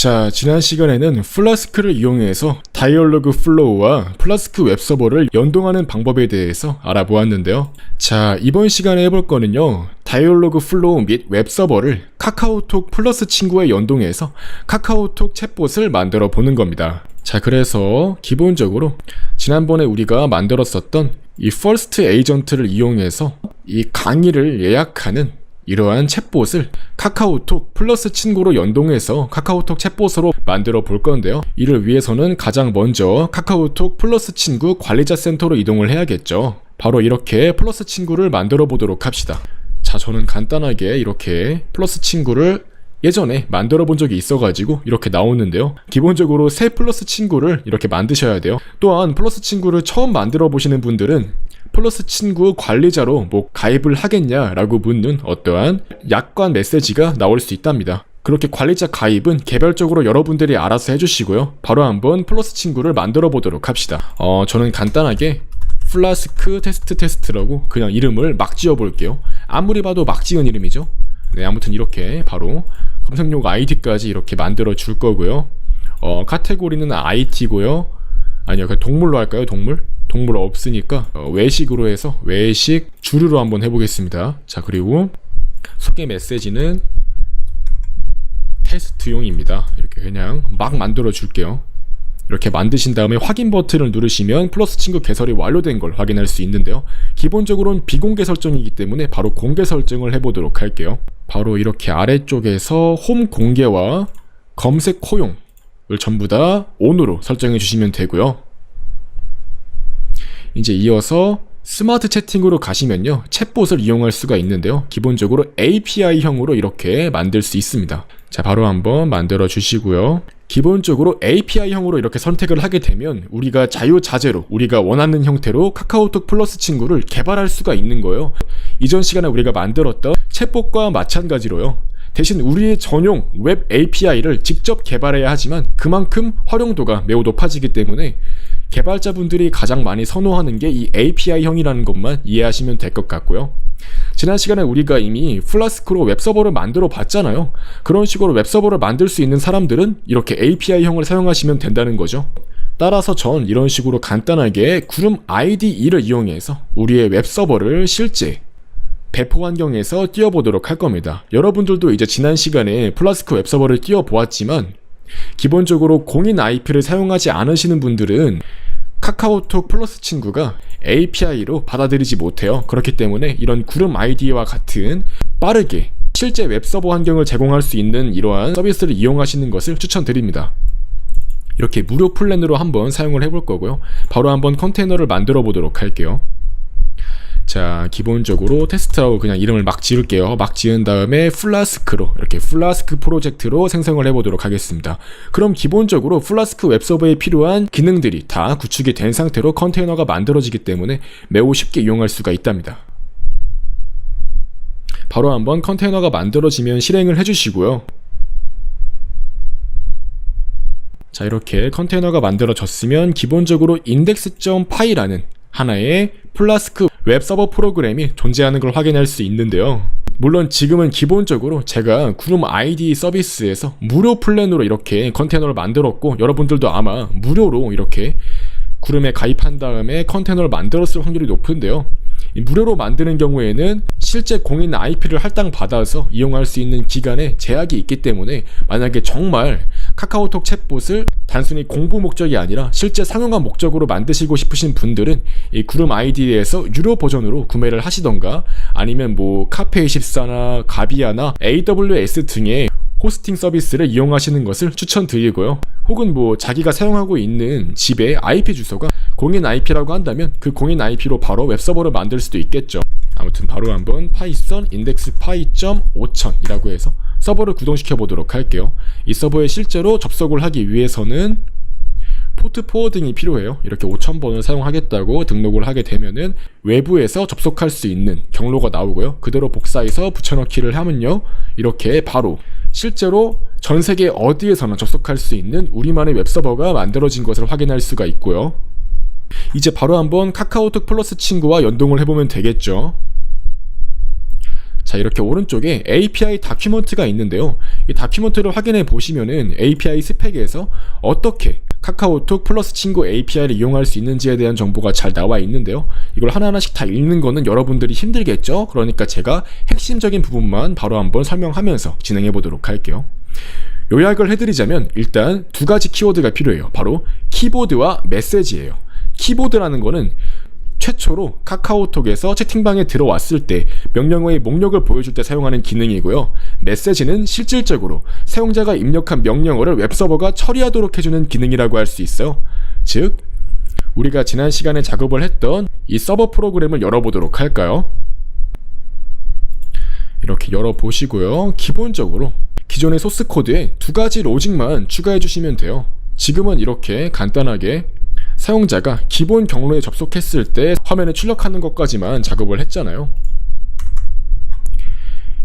자, 지난 시간에는 플라스크를 이용해서 다이얼로그 플로우와 플라스크 웹서버를 연동하는 방법에 대해서 알아보았는데요. 자, 이번 시간에 해볼 거는요, 다이얼로그 플로우 및 웹서버를 카카오톡 플러스 친구에 연동해서 카카오톡 챗봇을 만들어 보는 겁니다. 자, 그래서 기본적으로 지난번에 우리가 만들었었던 이 퍼스트 에이전트를 이용해서 이 강의를 예약하는 이러한 챗봇을 카카오톡 플러스 친구로 연동해서 카카오톡 챗봇으로 만들어 볼 건데요. 이를 위해서는 가장 먼저 카카오톡 플러스 친구 관리자 센터로 이동을 해야겠죠. 바로 이렇게 플러스 친구를 만들어 보도록 합시다. 자, 저는 간단하게 이렇게 플러스 친구를 예전에 만들어 본 적이 있어가지고 이렇게 나오는데요. 기본적으로 새 플러스 친구를 이렇게 만드셔야 돼요. 또한 플러스 친구를 처음 만들어 보시는 분들은 플러스 친구 관리자로 뭐 가입을 하겠냐라고 묻는 어떠한 약관 메시지가 나올 수 있답니다. 그렇게 관리자 가입은 개별적으로 여러분들이 알아서 해주시고요. 바로 한번 플러스 친구를 만들어 보도록 합시다. 저는 간단하게 플라스크 테스트라고 그냥 이름을 막 지어 볼게요. 아무리 봐도 막 지은 이름이죠. 네, 아무튼 이렇게 바로 검색용 아이디까지 이렇게 만들어 줄 거고요. 카테고리는 IT고요. 아니요, 그냥 동물로 할까요? 동물 없으니까 외식으로 해서 외식 주류로 한번 해보겠습니다. 자, 그리고 소개 메시지는 테스트용입니다. 이렇게 그냥 막 만들어 줄게요. 이렇게 만드신 다음에 확인 버튼을 누르시면 플러스 친구 개설이 완료된 걸 확인할 수 있는데요. 기본적으로는 비공개 설정이기 때문에 바로 공개 설정을 해보도록 할게요. 바로 이렇게 아래쪽에서 홈 공개와 검색 허용을 전부 다 ON으로 설정해 주시면 되고요. 이제 이어서 스마트 채팅으로 가시면요, 챗봇을 이용할 수가 있는데요. 기본적으로 API형으로 이렇게 만들 수 있습니다. 자, 바로 한번 만들어 주시고요. 기본적으로 API형으로 이렇게 선택을 하게 되면 우리가 자유자재로 우리가 원하는 형태로 카카오톡 플러스 친구를 개발할 수가 있는 거예요. 이전 시간에 우리가 만들었던 챗봇과 마찬가지로요. 대신 우리의 전용 웹 API를 직접 개발해야 하지만 그만큼 활용도가 매우 높아지기 때문에 개발자분들이 가장 많이 선호하는 게 이 API형이라는 것만 이해하시면 될 것 같고요. 지난 시간에 우리가 이미 플라스크로 웹서버를 만들어 봤잖아요. 그런 식으로 웹서버를 만들 수 있는 사람들은 이렇게 API형을 사용하시면 된다는 거죠. 따라서 전 이런 식으로 간단하게 구름 IDE를 이용해서 우리의 웹서버를 실제 배포 환경에서 띄워보도록 할 겁니다. 여러분들도 이제 지난 시간에 플라스크 웹서버를 띄워보았지만 기본적으로 공인 IP를 사용하지 않으시는 분들은 카카오톡 플러스 친구가 API로 받아들이지 못해요. 그렇기 때문에 이런 구름 ID와 같은 빠르게 실제 웹서버 환경을 제공할 수 있는 이러한 서비스를 이용하시는 것을 추천드립니다. 이렇게 무료 플랜으로 한번 사용을 해볼 거고요. 바로 한번 컨테이너를 만들어 보도록 할게요. 자, 기본적으로 테스트하고 그냥 이름을 막 지을게요. 막 지은 다음에 플라스크로 이렇게 플라스크 프로젝트로 생성을 해보도록 하겠습니다. 그럼 기본적으로 플라스크 웹서버에 필요한 기능들이 다 구축이 된 상태로 컨테이너가 만들어지기 때문에 매우 쉽게 이용할 수가 있답니다. 바로 한번 컨테이너가 만들어지면 실행을 해주시고요. 자, 이렇게 컨테이너가 만들어졌으면 기본적으로 index.py라는 하나의 플라스크 웹서버 프로그램이 존재하는 걸 확인할 수 있는데요. 물론 지금은 기본적으로 제가 구름 IDE 서비스에서 무료 플랜으로 이렇게 컨테이너를 만들었고 여러분들도 아마 무료로 이렇게 구름에 가입한 다음에 컨테이너를 만들었을 확률이 높은데요. 무료로 만드는 경우에는 실제 공인 IP를 할당받아서 이용할 수 있는 기간에 제약이 있기 때문에 만약에 정말 카카오톡 챗봇을 단순히 공부 목적이 아니라 실제 상용화 목적으로 만드시고 싶으신 분들은 이 구름 ID에서 유료 버전으로 구매를 하시던가 아니면 뭐 카페24나 가비아나 AWS 등의 호스팅 서비스를 이용하시는 것을 추천드리고요. 혹은 뭐 자기가 사용하고 있는 집의 IP 주소가 공인 IP라고 한다면 그 공인 IP로 바로 웹서버를 만들 수도 있겠죠. 아무튼 바로 한번 파이썬 index py.5000이라고 해서 서버를 구동시켜 보도록 할게요. 이 서버에 실제로 접속을 하기 위해서는 포트 포워딩이 필요해요. 이렇게 5000번을 사용하겠다고 등록을 하게 되면은 외부에서 접속할 수 있는 경로가 나오고요. 그대로 복사해서 붙여넣기를 하면요, 이렇게 바로 실제로 전 세계 어디에서나 접속할 수 있는 우리만의 웹서버가 만들어진 것을 확인할 수가 있고요. 이제 바로 한번 카카오톡 플러스 친구와 연동을 해보면 되겠죠. 자, 이렇게 오른쪽에 API 다큐먼트가 있는데요. 이 다큐먼트를 확인해 보시면은 API 스펙에서 어떻게 카카오톡 플러스 친구 API를 이용할 수 있는지에 대한 정보가 잘 나와 있는데요. 이걸 하나하나씩 다 읽는 거는 여러분들이 힘들겠죠? 그러니까 제가 핵심적인 부분만 바로 한번 설명하면서 진행해 보도록 할게요. 요약을 해드리자면 일단 두 가지 키워드가 필요해요. 바로 키보드와 메시지예요. 키보드라는 거는 최초로 카카오톡에서 채팅방에 들어왔을 때 명령어의 목록을 보여줄 때 사용하는 기능이고요. 메시지는 실질적으로 사용자가 입력한 명령어를 웹서버가 처리하도록 해주는 기능이라고 할 수 있어요. 즉, 우리가 지난 시간에 작업을 했던 이 서버 프로그램을 열어보도록 할까요? 이렇게 열어보시고요. 기본적으로 기존의 소스 코드에 두 가지 로직만 추가해 주시면 돼요. 지금은 이렇게 간단하게 사용자가 기본 경로에 접속했을 때 화면에 출력하는 것까지만 작업을 했잖아요.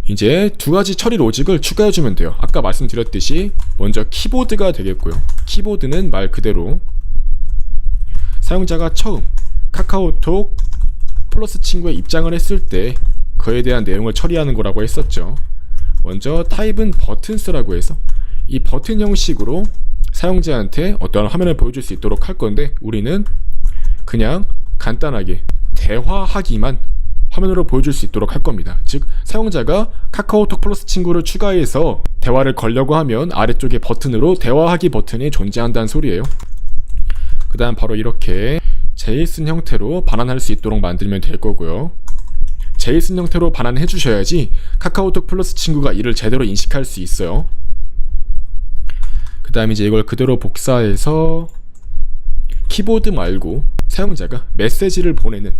이제 두 가지 처리 로직을 추가해주면 돼요. 아까 말씀드렸듯이 먼저 키보드가 되겠고요. 키보드는 말 그대로 사용자가 처음 카카오톡 플러스 친구에 입장을 했을 때 그에 대한 내용을 처리하는 거라고 했었죠. 먼저 타입은 버튼스라고 해서 이 버튼 형식으로 사용자한테 어떠한 화면을 보여줄 수 있도록 할 건데, 우리는 그냥 간단하게 대화하기만 화면으로 보여줄 수 있도록 할 겁니다. 즉, 사용자가 카카오톡 플러스 친구를 추가해서 대화를 걸려고 하면 아래쪽에 버튼으로 대화하기 버튼이 존재한다는 소리예요. 그 다음 바로 이렇게 JSON 형태로 반환할 수 있도록 만들면 될 거고요. JSON 형태로 반환해 주셔야지 카카오톡 플러스 친구가 이를 제대로 인식할 수 있어요. 그 다음에 이제 이걸 그대로 복사해서 키보드 말고 사용자가 메시지를 보내는,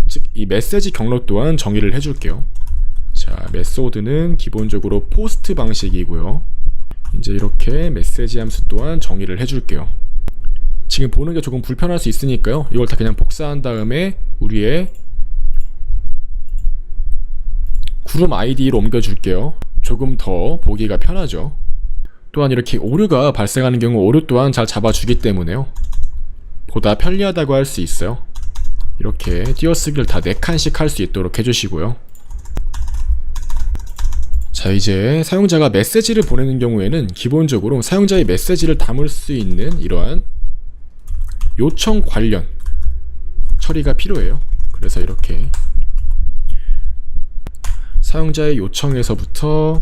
즉 이 메시지 경로 또한 정의를 해줄게요. 자, 메소드는 기본적으로 포스트 방식이고요. 이제 이렇게 메시지 함수 또한 정의를 해줄게요. 지금 보는 게 조금 불편할 수 있으니까요. 이걸 다 그냥 복사한 다음에 우리의 그룹 아이디로 옮겨줄게요. 조금 더 보기가 편하죠. 또한 이렇게 오류가 발생하는 경우 오류 또한 잘 잡아주기 때문에요. 보다 편리하다고 할 수 있어요. 이렇게 띄어쓰기를 다 4칸씩 할 수 있도록 해주시고요. 자, 이제 사용자가 메시지를 보내는 경우에는 기본적으로 사용자의 메시지를 담을 수 있는 이러한 요청 관련 처리가 필요해요. 그래서 이렇게 사용자의 요청에서부터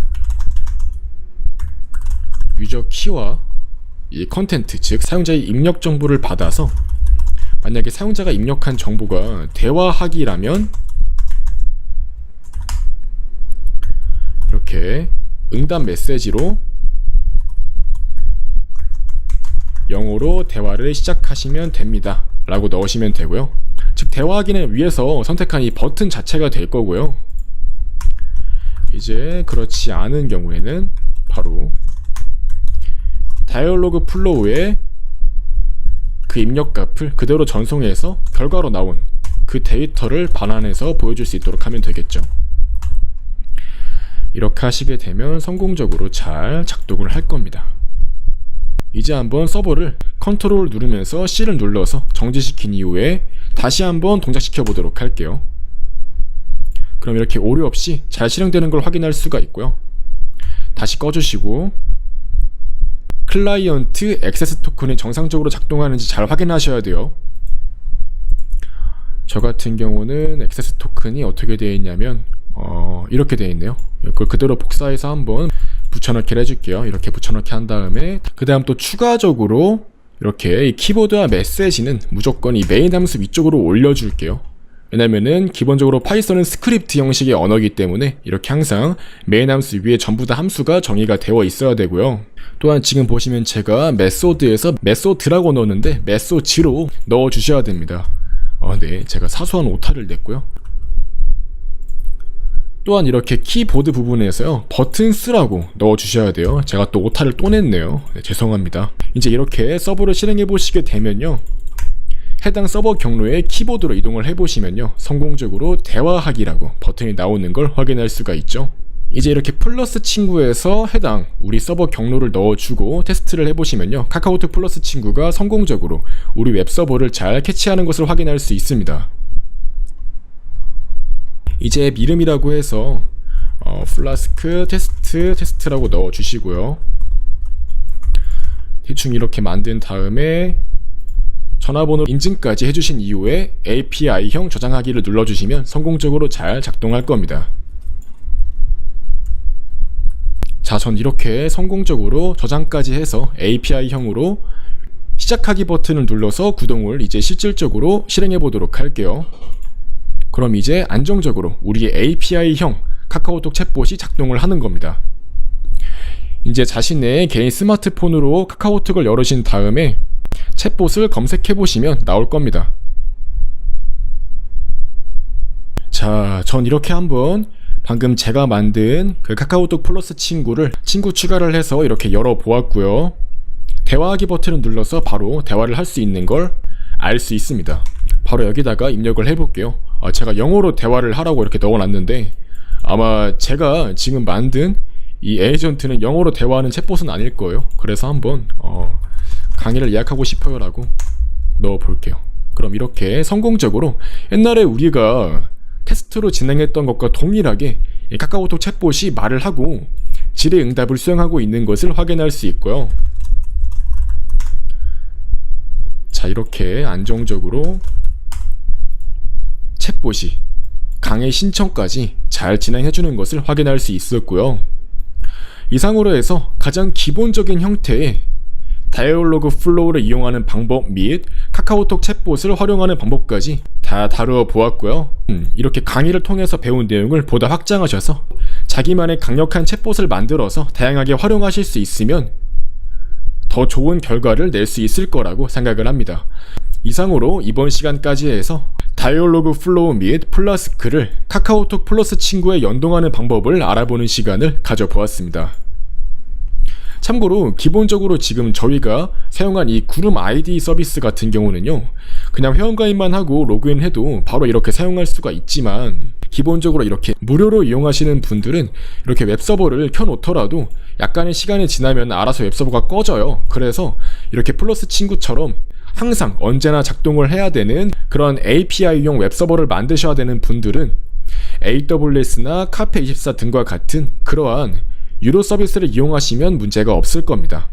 유저 키와 이 컨텐트, 즉 사용자의 입력 정보를 받아서 만약에 사용자가 입력한 정보가 대화하기라면 이렇게 응답 메시지로 영어로 대화를 시작하시면 됩니다 라고 넣으시면 되고요. 즉 대화하기는 위에서 선택한 이 버튼 자체가 될 거고요. 이제 그렇지 않은 경우에는 바로 다이얼로그 플로우에 그 입력값을 그대로 전송해서 결과로 나온 그 데이터를 반환해서 보여줄 수 있도록 하면 되겠죠. 이렇게 하시게 되면 성공적으로 잘 작동을 할 겁니다. 이제 한번 서버를 컨트롤 누르면서 C를 눌러서 정지시킨 이후에 다시 한번 동작시켜 보도록 할게요. 그럼 이렇게 오류 없이 잘 실행되는 걸 확인할 수가 있고요. 다시 꺼주시고 클라이언트 액세스 토큰이 정상적으로 작동하는지 잘 확인하셔야 돼요. 저 같은 경우는 액세스 토큰이 어떻게 되어 있냐면 이렇게 되어 있네요. 이걸 그대로 복사해서 한번 붙여넣기를 해줄게요. 이렇게 붙여넣기 한 다음에 그 다음 또 추가적으로 이렇게 이 키보드와 메시지는 무조건 이 메인 함수 위쪽으로 올려줄게요. 왜냐면은 기본적으로 파이썬은 스크립트 형식의 언어이기 때문에 이렇게 항상 메인 함수 위에 전부 다 함수가 정의가 되어 있어야 되고요. 또한 지금 보시면 제가 메소드에서 메소드라고 넣었는데 메소지로 넣어주셔야 됩니다. 네, 제가 사소한 오타를 냈고요. 또한 이렇게 키보드 부분에서요, 버튼스라고 넣어주셔야 돼요. 제가 또 오타를 또 냈네요. 네, 죄송합니다. 이제 이렇게 서버를 실행해 보시게 되면요, 해당 서버 경로에 키보드로 이동을 해보시면요, 성공적으로 대화하기라고 버튼이 나오는 걸 확인할 수가 있죠. 이제 이렇게 플러스 친구에서 해당 우리 서버 경로를 넣어주고 테스트를 해보시면요, 카카오톡 플러스 친구가 성공적으로 우리 웹서버를 잘 캐치하는 것을 확인할 수 있습니다. 이제 미름이라고 해서 플라스크 테스트라고 넣어주시고요. 대충 이렇게 만든 다음에 전화번호 인증까지 해주신 이후에 API형 저장하기를 눌러주시면 성공적으로 잘 작동할 겁니다. 자, 전 이렇게 성공적으로 저장까지 해서 API형으로 시작하기 버튼을 눌러서 구동을 이제 실질적으로 실행해 보도록 할게요. 그럼 이제 안정적으로 우리의 API형 카카오톡 챗봇이 작동을 하는 겁니다. 이제 자신의 개인 스마트폰으로 카카오톡을 열으신 다음에 챗봇을 검색해 보시면 나올 겁니다. 자, 전 이렇게 한번 방금 제가 만든 그 카카오톡 플러스 친구를 친구 추가를 해서 이렇게 열어 보았고요. 대화하기 버튼을 눌러서 바로 대화를 할 수 있는 걸 알 수 있습니다. 바로 여기다가 입력을 해볼게요. 제가 영어로 대화를 하라고 이렇게 넣어놨는데 아마 제가 지금 만든 이 에이전트는 영어로 대화하는 챗봇은 아닐 거예요. 그래서 한번 강의를 예약하고 싶어요 라고 넣어볼게요. 그럼 이렇게 성공적으로 옛날에 우리가 테스트로 진행했던 것과 동일하게 카카오톡 챗봇이 말을 하고 질의응답을 수행하고 있는 것을 확인할 수 있고요. 자, 이렇게 안정적으로 챗봇이 강의 신청까지 잘 진행해주는 것을 확인할 수 있었고요. 이상으로 해서 가장 기본적인 형태의 다이얼로그 플로우를 이용하는 방법 및 카카오톡 챗봇을 활용하는 방법까지 다 다루어 보았고요. 이렇게 강의를 통해서 배운 내용을 보다 확장하셔서 자기만의 강력한 챗봇을 만들어서 다양하게 활용하실 수 있으면 더 좋은 결과를 낼 수 있을 거라고 생각을 합니다. 이상으로 이번 시간까지 해서 다이얼로그 플로우 및 플라스크를 카카오톡 플러스 친구에 연동하는 방법을 알아보는 시간을 가져보았습니다. 참고로 기본적으로 지금 저희가 사용한 이 구름 아이디 서비스 같은 경우는요, 그냥 회원가입만 하고 로그인해도 바로 이렇게 사용할 수가 있지만 기본적으로 이렇게 무료로 이용하시는 분들은 이렇게 웹서버를 켜놓더라도 약간의 시간이 지나면 알아서 웹서버가 꺼져요. 그래서 이렇게 플러스 친구처럼 항상 언제나 작동을 해야 되는 그런 API용 웹서버를 만드셔야 되는 분들은 AWS나 카페24 등과 같은 그러한 유료 서비스를 이용하시면 문제가 없을 겁니다.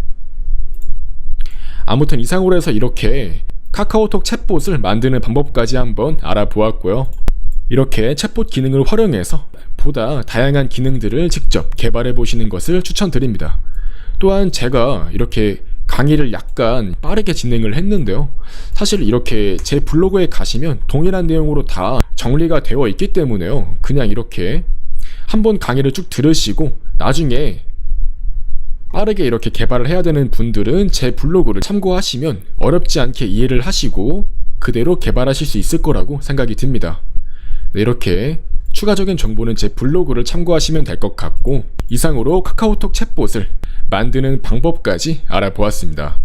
아무튼 이상으로 해서 이렇게 카카오톡 챗봇을 만드는 방법까지 한번 알아보았고요. 이렇게 챗봇 기능을 활용해서 보다 다양한 기능들을 직접 개발해 보시는 것을 추천드립니다. 또한 제가 이렇게 강의를 약간 빠르게 진행을 했는데요. 사실 이렇게 제 블로그에 가시면 동일한 내용으로 다 정리가 되어 있기 때문에요. 그냥 이렇게 한번 강의를 쭉 들으시고 나중에 빠르게 이렇게 개발을 해야 되는 분들은 제 블로그를 참고하시면 어렵지 않게 이해를 하시고 그대로 개발하실 수 있을 거라고 생각이 듭니다. 네, 이렇게 추가적인 정보는 제 블로그를 참고하시면 될 것 같고, 이상으로 카카오톡 챗봇을 만드는 방법까지 알아보았습니다.